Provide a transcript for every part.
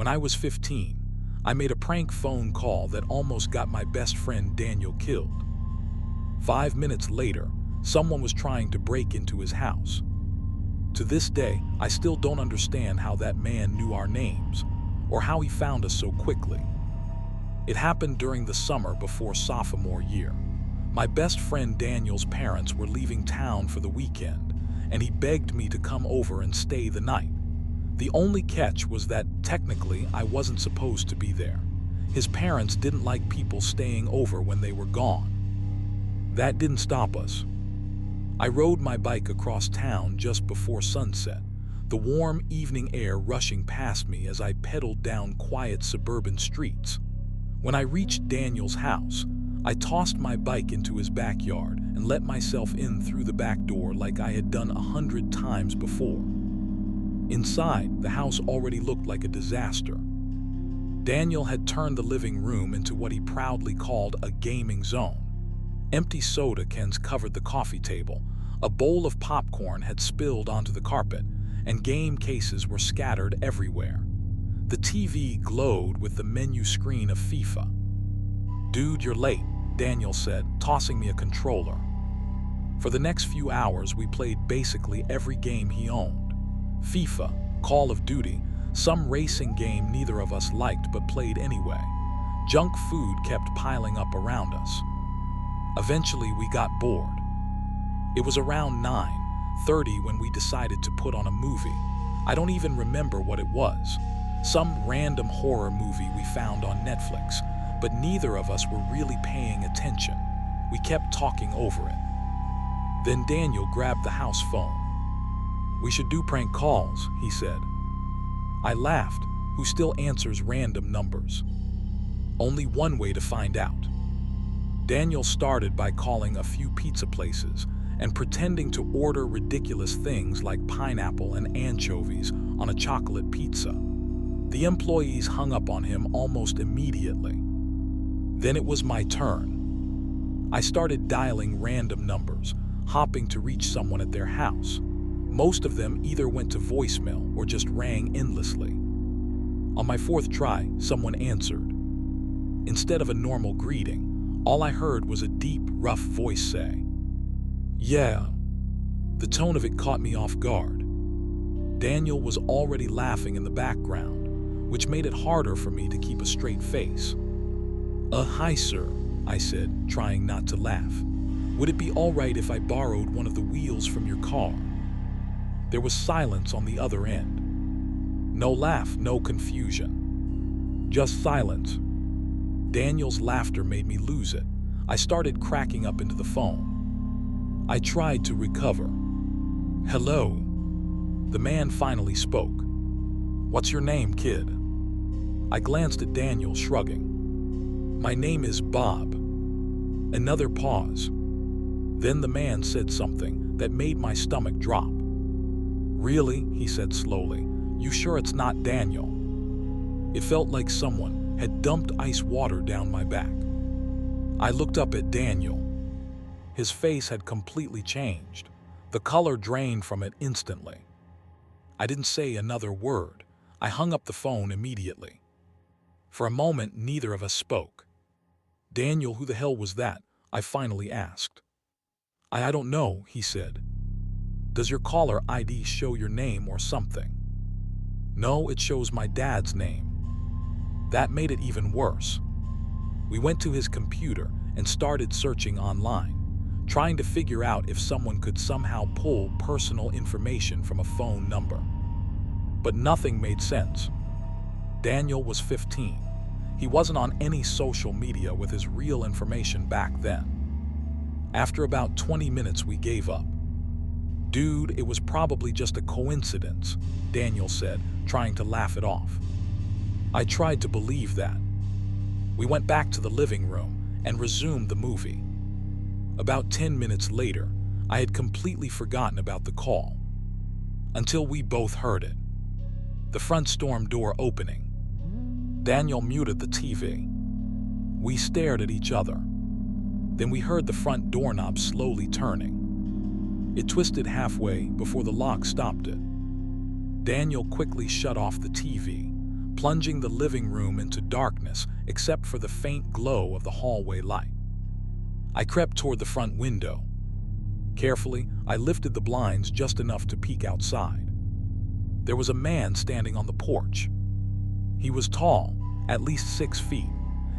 When I was 15, I made a prank phone call that almost got my best friend Daniel killed. 5 minutes later, someone was trying to break into his house. To this day, I still don't understand how that man knew our names, or how he found us so quickly. It happened during the summer before sophomore year. My best friend Daniel's parents were leaving town for the weekend, and he begged me to come over and stay the night. The only catch was that, technically, I wasn't supposed to be there. His parents didn't like people staying over when they were gone. That didn't stop us. I rode my bike across town just before sunset, the warm evening air rushing past me as I pedaled down quiet suburban streets. When I reached Daniel's house, I tossed my bike into his backyard and let myself in through the back door like I had done 100 times before. Inside, the house already looked like a disaster. Daniel had turned the living room into what he proudly called a gaming zone. Empty soda cans covered the coffee table, a bowl of popcorn had spilled onto the carpet, and game cases were scattered everywhere. The TV glowed with the menu screen of FIFA. "Dude, you're late," Daniel said, tossing me a controller. For the next few hours, we played basically every game he owned. FIFA, Call of Duty, some racing game neither of us liked but played anyway. Junk food kept piling up around us. Eventually, we got bored. It was around 9:30 when we decided to put on a movie. I don't even remember what it was. Some random horror movie we found on Netflix, but neither of us were really paying attention. We kept talking over it. Then Daniel grabbed the house phone. "We should do prank calls," he said. I laughed. Who still answers random numbers? Only one way to find out. Daniel started by calling a few pizza places and pretending to order ridiculous things like pineapple and anchovies on a chocolate pizza. The employees hung up on him almost immediately. Then it was my turn. I started dialing random numbers, hoping to reach someone at their house. Most of them either went to voicemail or just rang endlessly. On my fourth try, someone answered. Instead of a normal greeting, all I heard was a deep, rough voice say, "Yeah." The tone of it caught me off guard. Daniel was already laughing in the background, which made it harder for me to keep a straight face. Hi sir," I said, trying not to laugh. "Would it be all right if I borrowed one of the wheels from your car?" There was silence on the other end. No laugh, no confusion. Just silence. Daniel's laughter made me lose it. I started cracking up into the phone. I tried to recover. "Hello." The man finally spoke. "What's your name, kid?" I glanced at Daniel, shrugging. "My name is Bob." Another pause. Then the man said something that made my stomach drop. "Really?" he said slowly. "You sure it's not Daniel?" It felt like someone had dumped ice water down my back. I looked up at Daniel. His face had completely changed. The color drained from it instantly. I didn't say another word. I hung up the phone immediately. For a moment, neither of us spoke. "Daniel, who the hell was that?" I finally asked. I don't know," he said. "Does your caller ID show your name or something?" "No, it shows my dad's name." That made it even worse. We went to his computer and started searching online, trying to figure out if someone could somehow pull personal information from a phone number. But nothing made sense. Daniel was 15. He wasn't on any social media with his real information back then. After about 20 minutes, we gave up. "Dude, it was probably just a coincidence," Daniel said, trying to laugh it off. I tried to believe that. We went back to the living room and resumed the movie. About 10 minutes later, I had completely forgotten about the call. Until we both heard it. The front storm door opening. Daniel muted the TV. We stared at each other. Then we heard the front doorknob slowly turning. It twisted halfway before the lock stopped it. Daniel quickly shut off the TV, plunging the living room into darkness except for the faint glow of the hallway light. I crept toward the front window. Carefully, I lifted the blinds just enough to peek outside. There was a man standing on the porch. He was tall, at least 6 feet.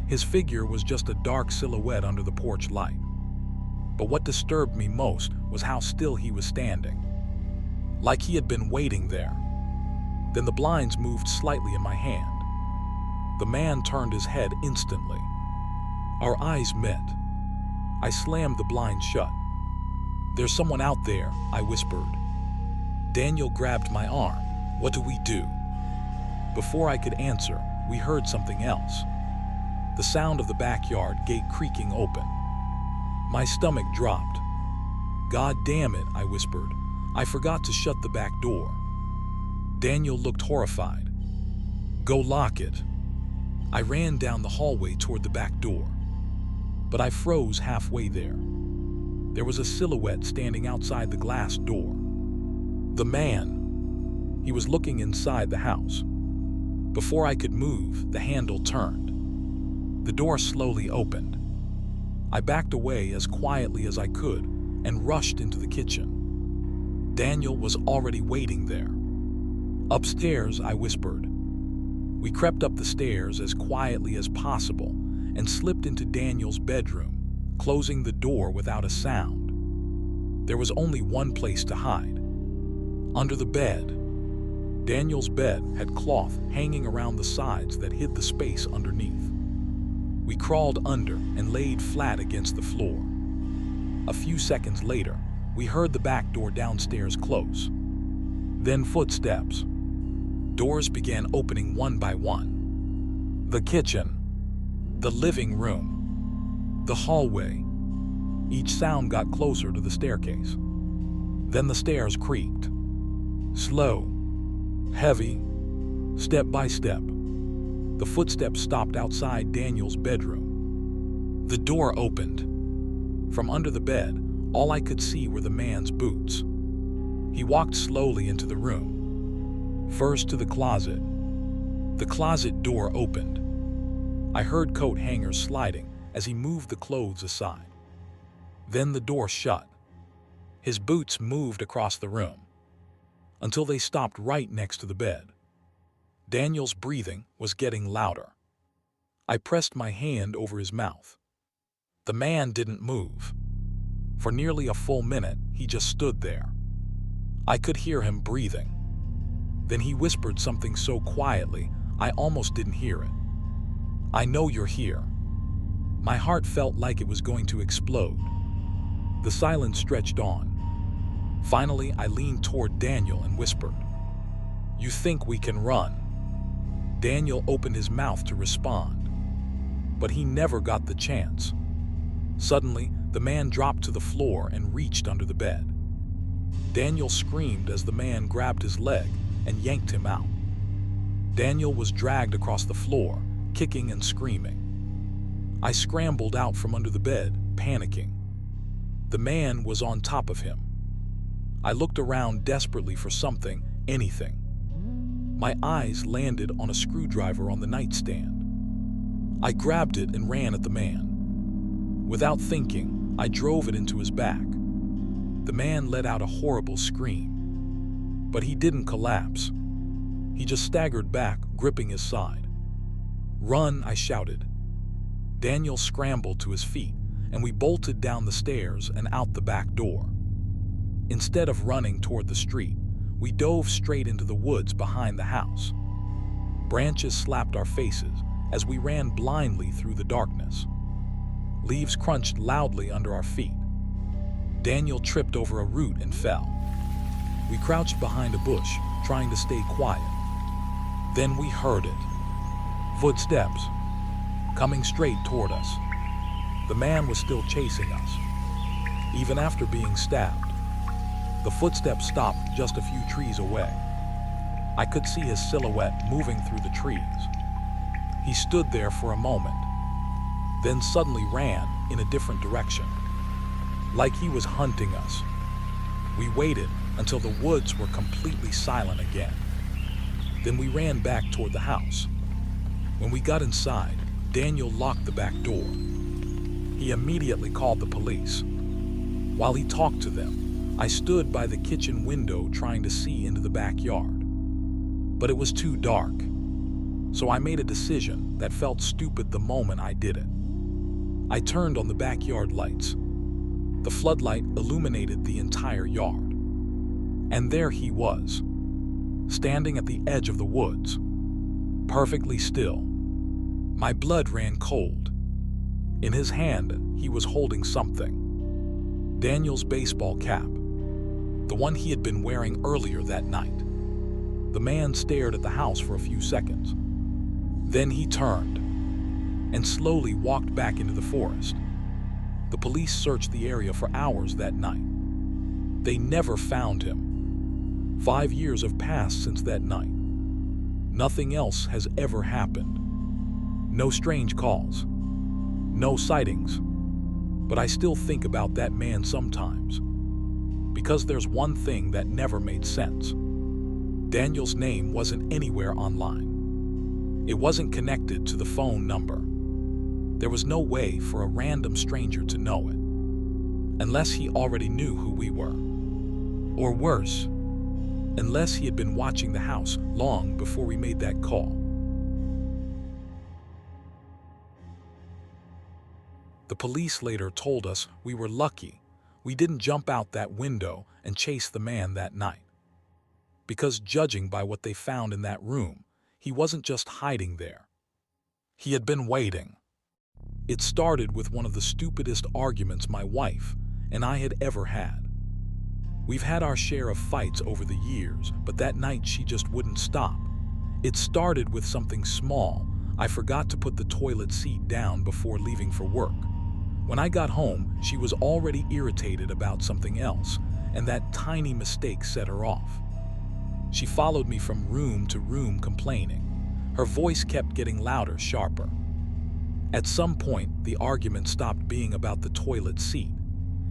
His figure was just a dark silhouette under the porch light. But what disturbed me most was how still he was standing, like he had been waiting there. Then the blinds moved slightly in my hand. The man turned his head instantly. Our eyes met. I slammed the blind shut. "There's someone out there," I whispered. Daniel grabbed my arm. "What do we do?" Before I could answer, we heard something else. The sound of the backyard gate creaking open. My stomach dropped. "God damn it," I whispered. "I forgot to shut the back door." Daniel looked horrified. "Go lock it." I ran down the hallway toward the back door. But I froze halfway there. There was a silhouette standing outside the glass door. The man. He was looking inside the house. Before I could move, the handle turned. The door slowly opened. I backed away as quietly as I could and rushed into the kitchen. Daniel was already waiting there. "Upstairs," I whispered. We crept up the stairs as quietly as possible and slipped into Daniel's bedroom, closing the door without a sound. There was only one place to hide. Under the bed. Daniel's bed had cloth hanging around the sides that hid the space underneath. We crawled under and laid flat against the floor. A few seconds later, we heard the back door downstairs close. Then footsteps. Doors began opening one by one. The kitchen, the living room, the hallway. Each sound got closer to the staircase. Then the stairs creaked. Slow, heavy, step by step. The footsteps stopped outside Daniel's bedroom. The door opened. From under the bed, all I could see were the man's boots. He walked slowly into the room. First to the closet. The closet door opened. I heard coat hangers sliding as he moved the clothes aside. Then the door shut. His boots moved across the room until they stopped right next to the bed. Daniel's breathing was getting louder. I pressed my hand over his mouth. The man didn't move. For nearly a full minute, he just stood there. I could hear him breathing. Then he whispered something so quietly, I almost didn't hear it. "I know you're here." My heart felt like it was going to explode. The silence stretched on. Finally, I leaned toward Daniel and whispered, "You think we can run?" Daniel opened his mouth to respond, but he never got the chance. Suddenly, the man dropped to the floor and reached under the bed. Daniel screamed as the man grabbed his leg and yanked him out. Daniel was dragged across the floor, kicking and screaming. I scrambled out from under the bed, panicking. The man was on top of him. I looked around desperately for something, anything. My eyes landed on a screwdriver on the nightstand. I grabbed it and ran at the man. Without thinking, I drove it into his back. The man let out a horrible scream. But he didn't collapse. He just staggered back, gripping his side. "Run," I shouted. Daniel scrambled to his feet, and we bolted down the stairs and out the back door. Instead of running toward the street, we dove straight into the woods behind the house. Branches slapped our faces as we ran blindly through the darkness. Leaves crunched loudly under our feet. Daniel tripped over a root and fell. We crouched behind a bush, trying to stay quiet. Then we heard it. Footsteps, coming straight toward us. The man was still chasing us, even after being stabbed. The footsteps stopped just a few trees away. I could see his silhouette moving through the trees. He stood there for a moment, then suddenly ran in a different direction, like he was hunting us. We waited until the woods were completely silent again. Then we ran back toward the house. When we got inside, Daniel locked the back door. He immediately called the police. While he talked to them, I stood by the kitchen window trying to see into the backyard. But it was too dark, so I made a decision that felt stupid the moment I did it. I turned on the backyard lights. The floodlight illuminated the entire yard. And there he was, standing at the edge of the woods, perfectly still. My blood ran cold. In his hand, he was holding something. Daniel's baseball cap, the one he had been wearing earlier that night. The man stared at the house for a few seconds. Then he turned and slowly walked back into the forest. The police searched the area for hours that night. They never found him. 5 years have passed since that night. Nothing else has ever happened. No strange calls. No sightings. But I still think about that man sometimes. Because there's one thing that never made sense. Daniel's name wasn't anywhere online. It wasn't connected to the phone number. There was no way for a random stranger to know it, unless he already knew who we were. Or worse, unless he had been watching the house long before we made that call. The police later told us we were lucky we didn't jump out that window and chase the man that night. Because judging by what they found in that room, he wasn't just hiding there. He had been waiting. It started with one of the stupidest arguments my wife and I had ever had. We've had our share of fights over the years, but that night she just wouldn't stop. It started with something small. I forgot to put the toilet seat down before leaving for work. When I got home, she was already irritated about something else, and that tiny mistake set her off. She followed me from room to room complaining. Her voice kept getting louder, sharper. At some point, the argument stopped being about the toilet seat.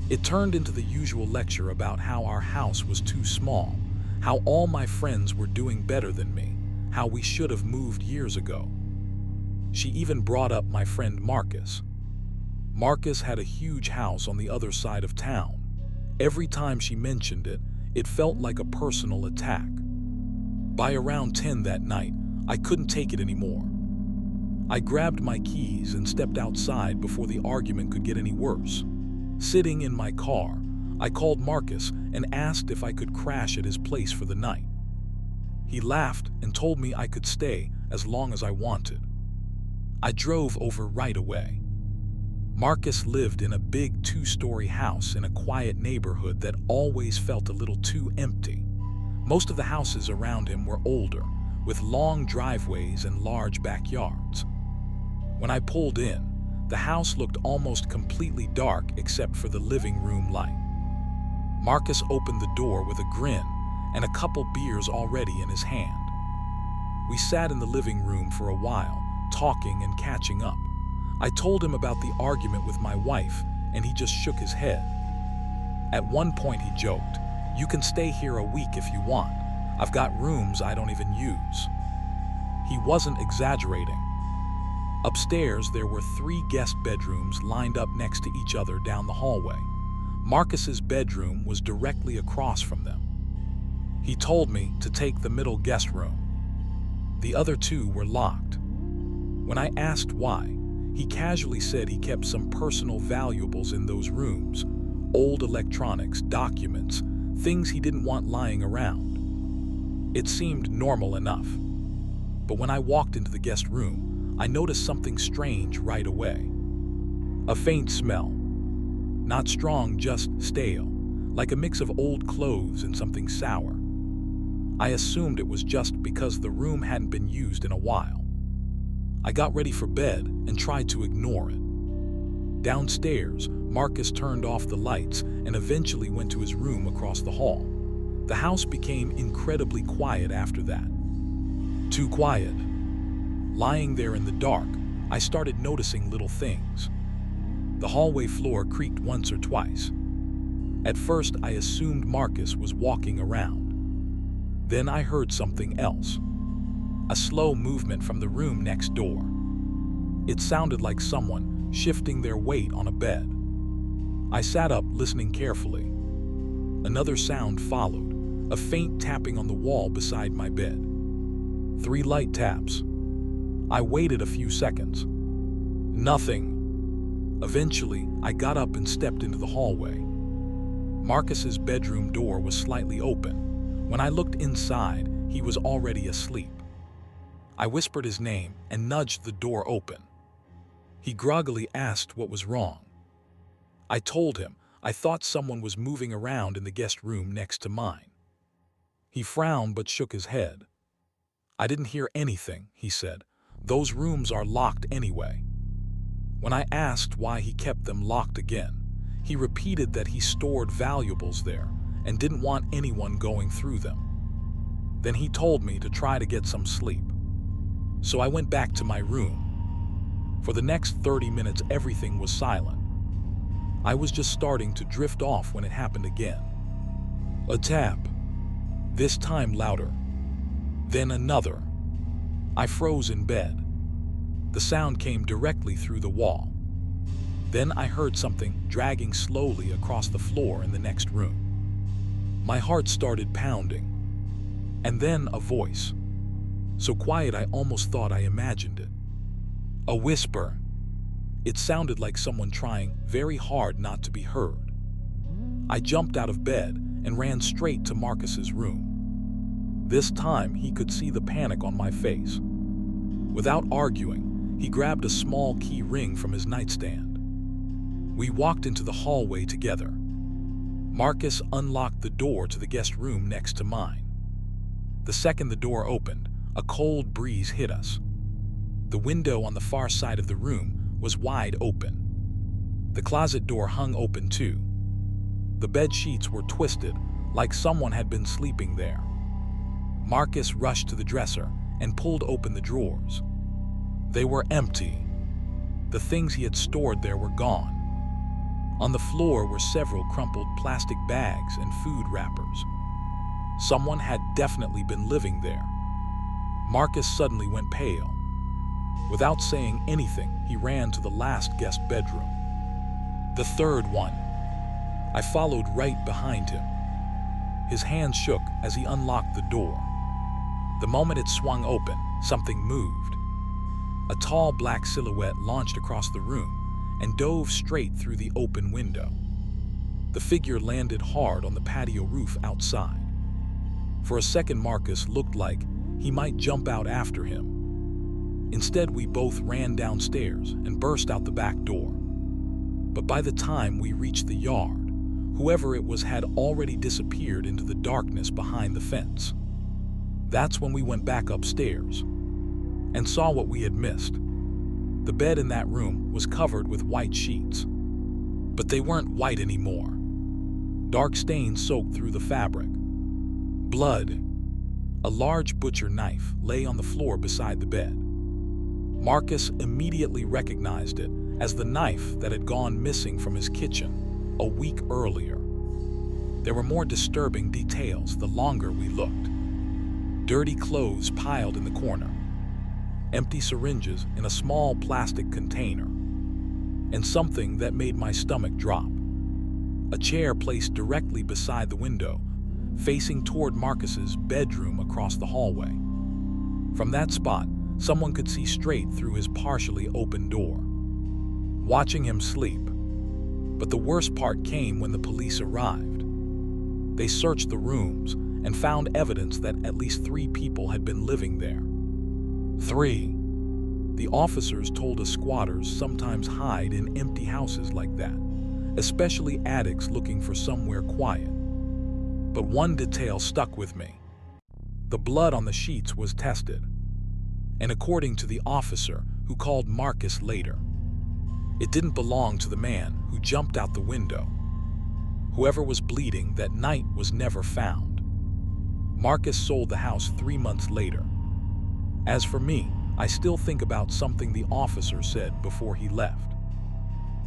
It turned into the usual lecture about how our house was too small, how all my friends were doing better than me, how we should have moved years ago. She even brought up my friend Marcus. Marcus had a huge house on the other side of town. Every time she mentioned it, it felt like a personal attack. By around 10 that night, I couldn't take it anymore. I grabbed my keys and stepped outside before the argument could get any worse. Sitting in my car, I called Marcus and asked if I could crash at his place for the night. He laughed and told me I could stay as long as I wanted. I drove over right away. Marcus lived in a big 2-story house in a quiet neighborhood that always felt a little too empty. Most of the houses around him were older, with long driveways and large backyards. When I pulled in, the house looked almost completely dark except for the living room light. Marcus opened the door with a grin and a couple beers already in his hand. We sat in the living room for a while, talking and catching up. I told him about the argument with my wife, and he just shook his head. At one point he joked, "You can stay here a week if you want. I've got rooms I don't even use." He wasn't exaggerating. Upstairs, there were 3 guest bedrooms lined up next to each other down the hallway. Marcus's bedroom was directly across from them. He told me to take the middle guest room. The other 2 were locked. When I asked why, he casually said he kept some personal valuables in those rooms, old electronics, documents, things he didn't want lying around. It seemed normal enough. But when I walked into the guest room, I noticed something strange right away. A faint smell. Not strong, just stale, like a mix of old clothes and something sour. I assumed it was just because the room hadn't been used in a while. I got ready for bed and tried to ignore it. Downstairs, Marcus turned off the lights and eventually went to his room across the hall. The house became incredibly quiet after that. Too quiet. Lying there in the dark, I started noticing little things. The hallway floor creaked once or twice. At first, I assumed Marcus was walking around. Then I heard something else. a slow movement from the room next door. It sounded like someone shifting their weight on a bed. I sat up, listening carefully. Another sound followed, a faint tapping on the wall beside my bed. 3 light taps. I waited a few seconds. Nothing. Eventually, I got up and stepped into the hallway. Marcus's bedroom door was slightly open. When I looked inside, he was already asleep. I whispered his name and nudged the door open. He groggily asked what was wrong. I told him I thought someone was moving around in the guest room next to mine. He frowned but shook his head. "I didn't hear anything," he said. "Those rooms are locked anyway." When I asked why he kept them locked again, he repeated that he stored valuables there and didn't want anyone going through them. Then he told me to try to get some sleep. So I went back to my room. For the next 30 minutes, everything was silent. I was just starting to drift off when it happened again. A tap. This time louder. Then another. I froze in bed. The sound came directly through the wall. Then I heard something dragging slowly across the floor in the next room. My heart started pounding. And then a voice. So quiet I almost thought I imagined it. A whisper. It sounded like someone trying very hard not to be heard. I jumped out of bed and ran straight to Marcus's room. This time he could see the panic on my face. Without arguing, he grabbed a small key ring from his nightstand. We walked into the hallway together. Marcus unlocked the door to the guest room next to mine. The second the door opened, a cold breeze hit us. The window on the far side of the room was wide open. The closet door hung open too. The bed sheets were twisted, like someone had been sleeping there. Marcus rushed to the dresser and pulled open the drawers. They were empty. The things he had stored there were gone. On the floor were several crumpled plastic bags and food wrappers. Someone had definitely been living there. Marcus suddenly went pale. Without saying anything, he ran to the last guest bedroom. The third one. I followed right behind him. His hand shook as he unlocked the door. The moment it swung open, something moved. A tall black silhouette launched across the room and dove straight through the open window. The figure landed hard on the patio roof outside. For a second, Marcus looked like he might jump out after him. Instead, we both ran downstairs and burst out the back door. But by the time we reached the yard, whoever it was had already disappeared into the darkness behind the fence. That's when we went back upstairs and saw what we had missed. The bed in that room was covered with white sheets, but they weren't white anymore. Dark stains soaked through the fabric. Blood. A large butcher knife lay on the floor beside the bed. Marcus immediately recognized it as the knife that had gone missing from his kitchen a week earlier. There were more disturbing details the longer we looked. Dirty clothes piled in the corner, empty syringes in a small plastic container, and something that made my stomach drop. A chair placed directly beside the window, facing toward Marcus's bedroom across the hallway. From that spot, someone could see straight through his partially open door, watching him sleep. But the worst part came when the police arrived. They searched the rooms and found evidence that at least 3 people had been living there. 3. The officers told us squatters sometimes hide in empty houses like that, especially addicts looking for somewhere quiet. But one detail stuck with me. The blood on the sheets was tested, and according to the officer who called Marcus later, it didn't belong to the man who jumped out the window. Whoever was bleeding that night was never found. Marcus sold the house 3 months later. As for me, I still think about something the officer said before he left.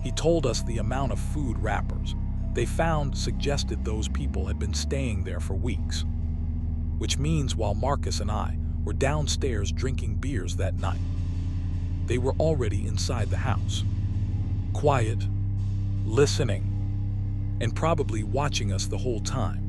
He told us the amount of food wrappers they found suggested those people had been staying there for weeks, which means while Marcus and I were downstairs drinking beers that night. They were already inside the house, quiet, listening, and probably watching us the whole time.